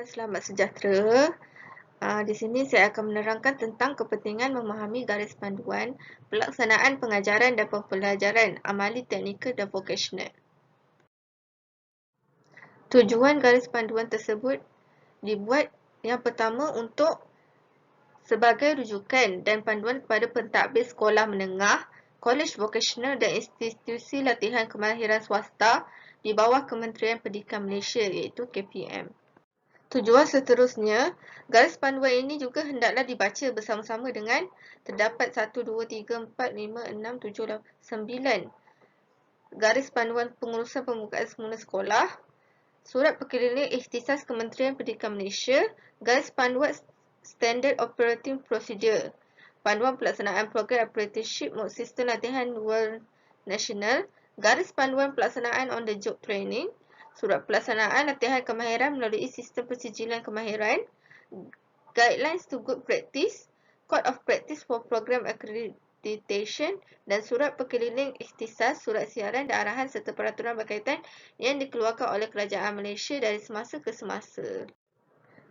Selamat sejahtera. Di sini saya akan menerangkan tentang kepentingan memahami garis panduan pelaksanaan pengajaran dan pembelajaran amali teknikal dan vokasional. Tujuan garis panduan tersebut dibuat yang pertama untuk sebagai rujukan dan panduan kepada pentadbir sekolah menengah, kolej vokasional dan institusi latihan kemahiran swasta di bawah Kementerian Pendidikan Malaysia iaitu KPM. Tujuan seterusnya, garis panduan ini juga hendaklah dibaca bersama-sama dengan terdapat 1, 2, 3, 4, 5, 6, 7, 8, 9 garis panduan pengurusan pembukaan semula sekolah, surat perkeliling ikhtisas Kementerian Pendidikan Malaysia, garis panduan Standard Operating Procedure, panduan pelaksanaan program apprenticeship untuk sistem latihan World National, garis panduan pelaksanaan on the job training, surat pelaksanaan latihan kemahiran melalui sistem pensijilan kemahiran, guidelines to good practice, code of practice for program accreditation dan surat perkeliling ikhtisas, surat siaran dan arahan serta peraturan berkaitan yang dikeluarkan oleh Kerajaan Malaysia dari semasa ke semasa.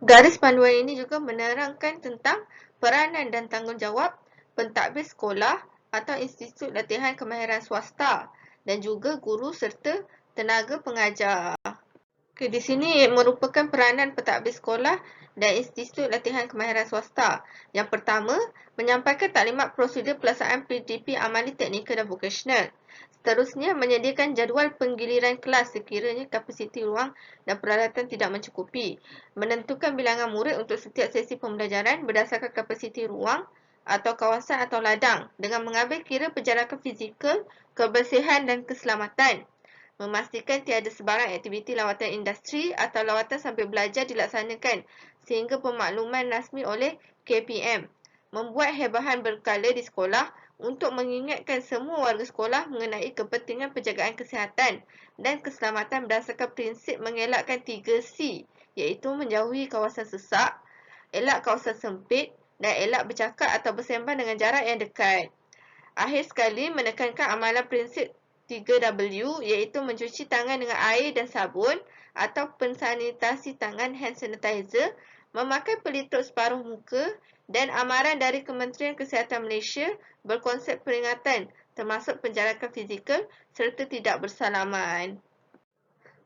Garis panduan ini juga menerangkan tentang peranan dan tanggungjawab pentadbir sekolah atau institut latihan kemahiran swasta dan juga guru serta tenaga pengajar. Di sini merupakan peranan pentadbir sekolah dan institut latihan kemahiran swasta. Yang pertama, menyampaikan taklimat prosedur pelaksanaan PDP amali teknikal dan vokasional. Seterusnya, menyediakan jadual penggiliran kelas sekiranya kapasiti ruang dan peralatan tidak mencukupi. Menentukan bilangan murid untuk setiap sesi pembelajaran berdasarkan kapasiti ruang atau kawasan atau ladang dengan mengambil kira perjalanan fizikal, kebersihan dan keselamatan. Memastikan tiada sebarang aktiviti lawatan industri atau lawatan sambil belajar dilaksanakan sehingga pemakluman rasmi oleh KPM. Membuat hebahan berkala di sekolah untuk mengingatkan semua warga sekolah mengenai kepentingan penjagaan kesihatan dan keselamatan berdasarkan prinsip mengelakkan 3C iaitu menjauhi kawasan sesak, elak kawasan sempit dan elak bercakap atau bersembang dengan jarak yang dekat. Akhir sekali, menekankan amalan prinsip 3W iaitu mencuci tangan dengan air dan sabun atau pensanitasi tangan hand sanitizer, memakai pelitup separuh muka dan amaran dari Kementerian Kesihatan Malaysia berkonsep peringatan termasuk penjarakan fizikal serta tidak bersalaman.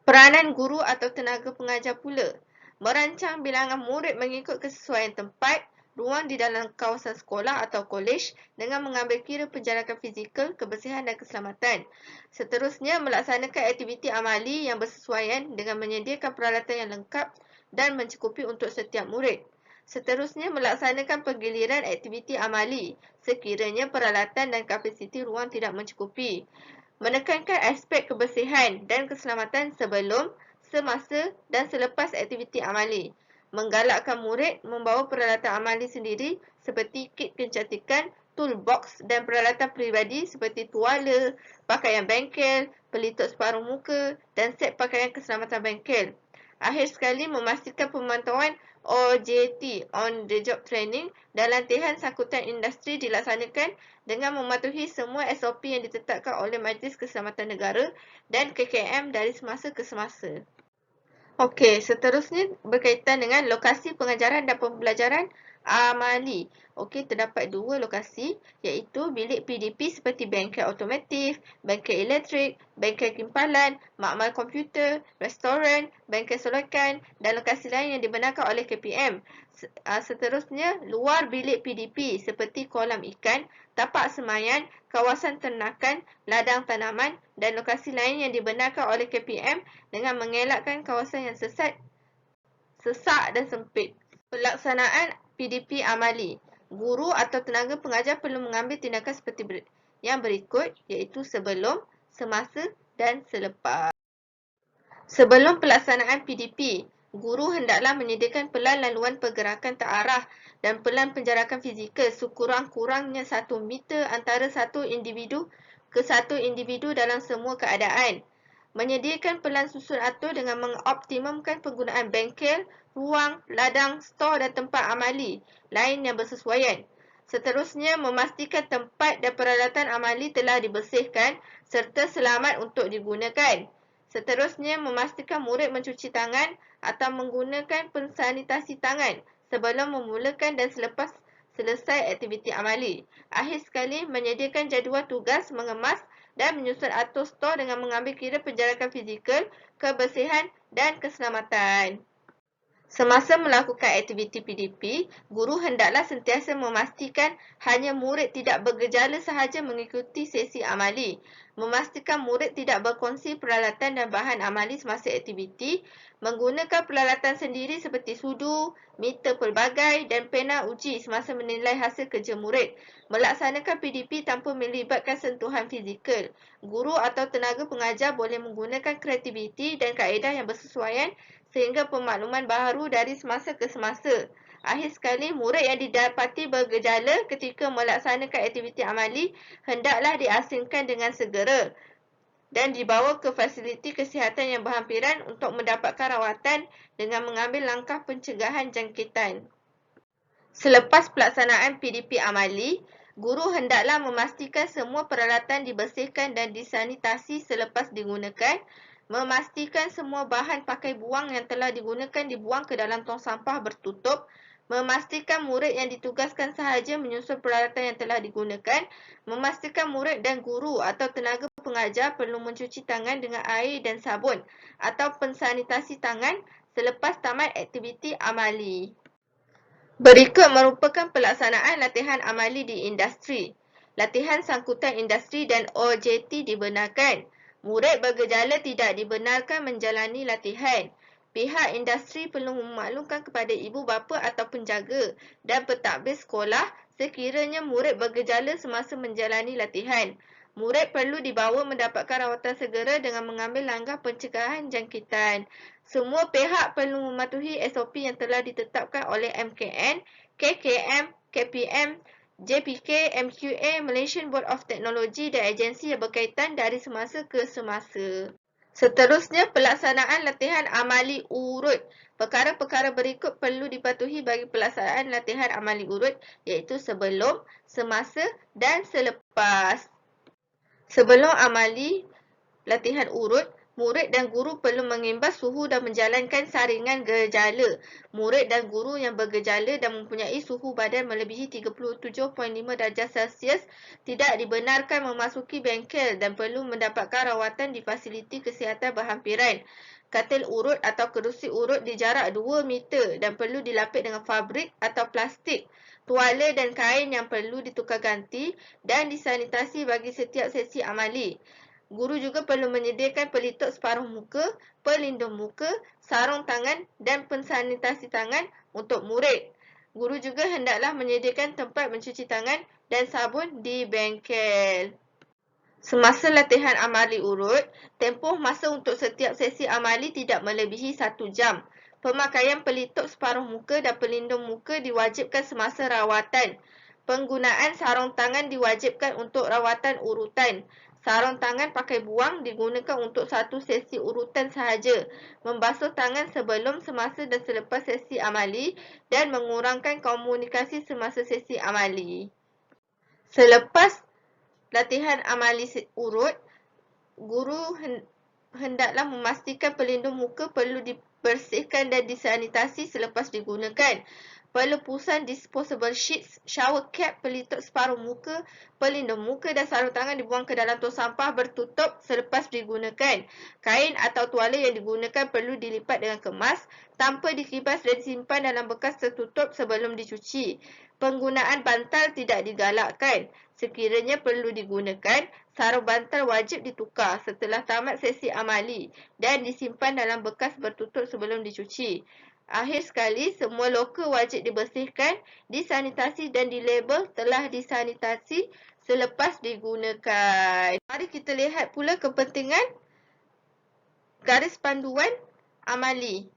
Peranan guru atau tenaga pengajar pula merancang bilangan murid mengikut kesesuaian tempat, ruang di dalam kawasan sekolah atau kolej dengan mengambil kira penjarakan fizikal, kebersihan dan keselamatan. Seterusnya, melaksanakan aktiviti amali yang bersesuaian dengan menyediakan peralatan yang lengkap dan mencukupi untuk setiap murid. Seterusnya, melaksanakan penggiliran aktiviti amali sekiranya peralatan dan kapasiti ruang tidak mencukupi. Menekankan aspek kebersihan dan keselamatan sebelum, semasa dan selepas aktiviti amali. Menggalakkan murid membawa peralatan amali sendiri seperti kit kecantikan, toolbox dan peralatan peribadi seperti tuala, pakaian bengkel, pelitup separuh muka dan set pakaian keselamatan bengkel. Akhir sekali, memastikan pemantauan OJT, on the job training dan latihan sangkutan industri dilaksanakan dengan mematuhi semua SOP yang ditetapkan oleh Majlis Keselamatan Negara dan KKM dari semasa ke semasa. Okey, seterusnya berkaitan dengan lokasi pengajaran dan pembelajaran amali. Okey, terdapat dua lokasi iaitu bilik PDP seperti bengkel automotif, bengkel elektrik, bengkel kimpalan, makmal komputer, restoran, bengkel solokan dan lokasi lain yang dibenarkan oleh KPM. Seterusnya, luar bilik PDP seperti kolam ikan, tapak semayan, kawasan ternakan, ladang tanaman dan lokasi lain yang dibenarkan oleh KPM dengan mengelakkan kawasan yang sesak dan sempit. Pelaksanaan PDP amali. Guru atau tenaga pengajar perlu mengambil tindakan seperti yang berikut iaitu sebelum, semasa dan selepas. Sebelum pelaksanaan PDP, guru hendaklah menyediakan pelan laluan pergerakan terarah dan pelan penjarakan fizikal sekurang-kurangnya 1 meter antara satu individu ke satu individu dalam semua keadaan. Menyediakan pelan susun atur dengan mengoptimumkan penggunaan bengkel, ruang, ladang, stor dan tempat amali lain yang bersesuaian. Seterusnya, memastikan tempat dan peralatan amali telah dibersihkan serta selamat untuk digunakan. Seterusnya, memastikan murid mencuci tangan atau menggunakan pensanitasi tangan sebelum memulakan dan selepas selesai aktiviti amali. Akhir sekali, menyediakan jadual tugas, mengemas dan menyusun atur stor dengan mengambil kira penjarakan fizikal, kebersihan dan keselamatan. Semasa melakukan aktiviti PDP, guru hendaklah sentiasa memastikan hanya murid tidak bergejala sahaja mengikuti sesi amali. Memastikan murid tidak berkongsi peralatan dan bahan amali semasa aktiviti, menggunakan peralatan sendiri seperti sudu, meter pelbagai dan pena uji semasa menilai hasil kerja murid. Melaksanakan PDP tanpa melibatkan sentuhan fizikal. Guru atau tenaga pengajar boleh menggunakan kreativiti dan kaedah yang bersesuaian sehingga pemakluman baharu dari semasa ke semasa. Akhir sekali, murid yang didapati bergejala ketika melaksanakan aktiviti amali hendaklah diasingkan dengan segera dan dibawa ke fasiliti kesihatan yang berhampiran untuk mendapatkan rawatan dengan mengambil langkah pencegahan jangkitan. Selepas pelaksanaan PDP amali, guru hendaklah memastikan semua peralatan dibersihkan dan disanitasi selepas digunakan, memastikan semua bahan pakai buang yang telah digunakan dibuang ke dalam tong sampah bertutup, memastikan murid yang ditugaskan sahaja menyusun peralatan yang telah digunakan, memastikan murid dan guru atau tenaga pengajar perlu mencuci tangan dengan air dan sabun atau pensanitasi tangan selepas tamat aktiviti amali. Berikut merupakan pelaksanaan latihan amali di industri. Latihan sangkutan industri dan OJT dibenarkan. Murid bergejala tidak dibenarkan menjalani latihan. Pihak industri perlu memaklumkan kepada ibu bapa atau penjaga dan pentadbir sekolah sekiranya murid bergejala semasa menjalani latihan. Murid perlu dibawa mendapatkan rawatan segera dengan mengambil langkah pencegahan jangkitan. Semua pihak perlu mematuhi SOP yang telah ditetapkan oleh MKN, KKM, KPM, JPK, MQA, Malaysian Board of Technology dan agensi yang berkaitan dari semasa ke semasa. Seterusnya, pelaksanaan latihan amali urut. Perkara-perkara berikut perlu dipatuhi bagi pelaksanaan latihan amali urut, iaitu sebelum, semasa dan selepas. Sebelum amali latihan urut, murid dan guru perlu mengimbas suhu dan menjalankan saringan gejala. Murid dan guru yang bergejala dan mempunyai suhu badan melebihi 37.5 darjah Celsius tidak dibenarkan memasuki bengkel dan perlu mendapatkan rawatan di fasiliti kesihatan berhampiran. Katil urut atau kerusi urut di jarak 2 meter dan perlu dilapis dengan fabrik atau plastik. Tuala dan kain yang perlu ditukar ganti dan disanitasi bagi setiap sesi amali. Guru juga perlu menyediakan pelitup separuh muka, pelindung muka, sarung tangan dan pensanitasi tangan untuk murid. Guru juga hendaklah menyediakan tempat mencuci tangan dan sabun di bengkel. Semasa latihan amali urut, tempoh masa untuk setiap sesi amali tidak melebihi 1 jam. Pemakaian pelitup separuh muka dan pelindung muka diwajibkan semasa rawatan. Penggunaan sarung tangan diwajibkan untuk rawatan urutan. Sarung tangan pakai buang digunakan untuk satu sesi urutan sahaja. Membasuh tangan sebelum, semasa dan selepas sesi amali dan mengurangkan komunikasi semasa sesi amali. Selepas latihan amali urut, guru hendaklah memastikan pelindung muka perlu dibersihkan dan disanitasi selepas digunakan. Pelepusan disposable sheets, shower cap, pelitup separuh muka, pelindung muka dan sarung tangan dibuang ke dalam tong sampah bertutup selepas digunakan. Kain atau tuala yang digunakan perlu dilipat dengan kemas tanpa dikibas dan disimpan dalam bekas tertutup sebelum dicuci. Penggunaan bantal tidak digalakkan. Sekiranya perlu digunakan, sarung bantal wajib ditukar setelah tamat sesi amali dan disimpan dalam bekas bertutup sebelum dicuci. Akhir sekali, semua loka wajib dibersihkan, disanitasi dan dilabel telah disanitasi selepas digunakan. Mari kita lihat pula kepentingan garis panduan amali.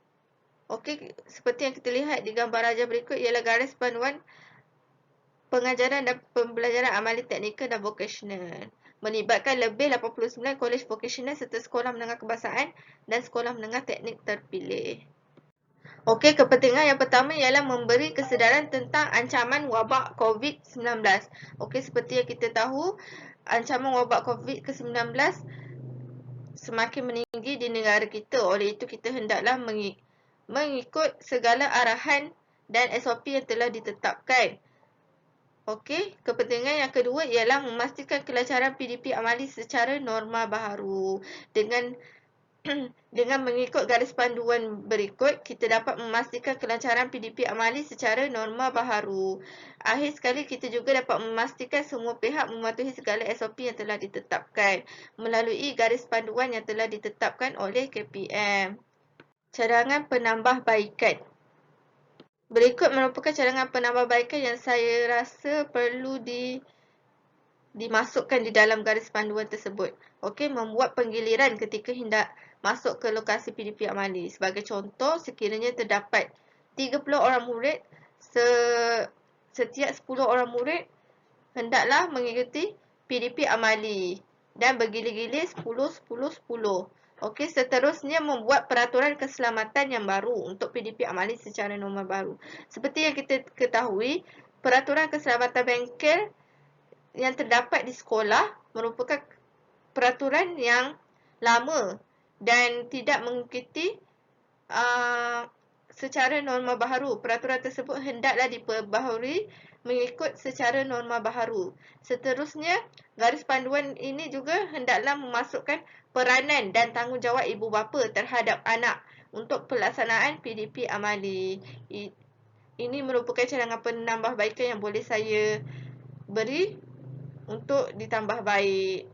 Okey, seperti yang kita lihat di gambar raja berikut ialah garis panduan pengajaran dan pembelajaran amali teknikal dan vokasional. Melibatkan lebih 89 kolej vokasional serta sekolah menengah kebangsaan dan sekolah menengah teknik terpilih. Okey, kepentingan yang pertama ialah memberi kesedaran tentang ancaman wabak COVID-19. Okey, seperti yang kita tahu, ancaman wabak COVID-19 semakin meninggi di negara kita. Oleh itu, kita hendaklah mengikut segala arahan dan SOP yang telah ditetapkan. Okey, kepentingan yang kedua ialah memastikan kelancaran PDP amali secara norma baharu. Dengan mengikut garis panduan berikut, kita dapat memastikan kelancaran PDP amali secara norma baharu. Akhir sekali, kita juga dapat memastikan semua pihak mematuhi segala SOP yang telah ditetapkan melalui garis panduan yang telah ditetapkan oleh KPM. Cadangan penambahbaikan. Berikut merupakan cadangan penambahbaikan yang saya rasa perlu dimasukkan di dalam garis panduan tersebut. Okey, membuat penggiliran ketika hendak masuk ke lokasi PDP amali. Sebagai contoh, sekiranya terdapat 30 orang murid, setiap 10 orang murid hendaklah mengikuti PDP amali dan bergilir-gilir 10, 10, 10. Okey, seterusnya membuat peraturan keselamatan yang baru untuk PDP amali secara norma baru. Seperti yang kita ketahui, peraturan keselamatan bengkel yang terdapat di sekolah merupakan peraturan yang lama dan tidak mengikuti secara norma baharu. Peraturan tersebut hendaklah diperbaharui mengikut secara norma baharu. Seterusnya, garis panduan ini juga hendaklah memasukkan peranan dan tanggungjawab ibu bapa terhadap anak untuk pelaksanaan PDP amali. Ini merupakan cadangan penambahbaikan yang boleh saya beri untuk ditambah baik.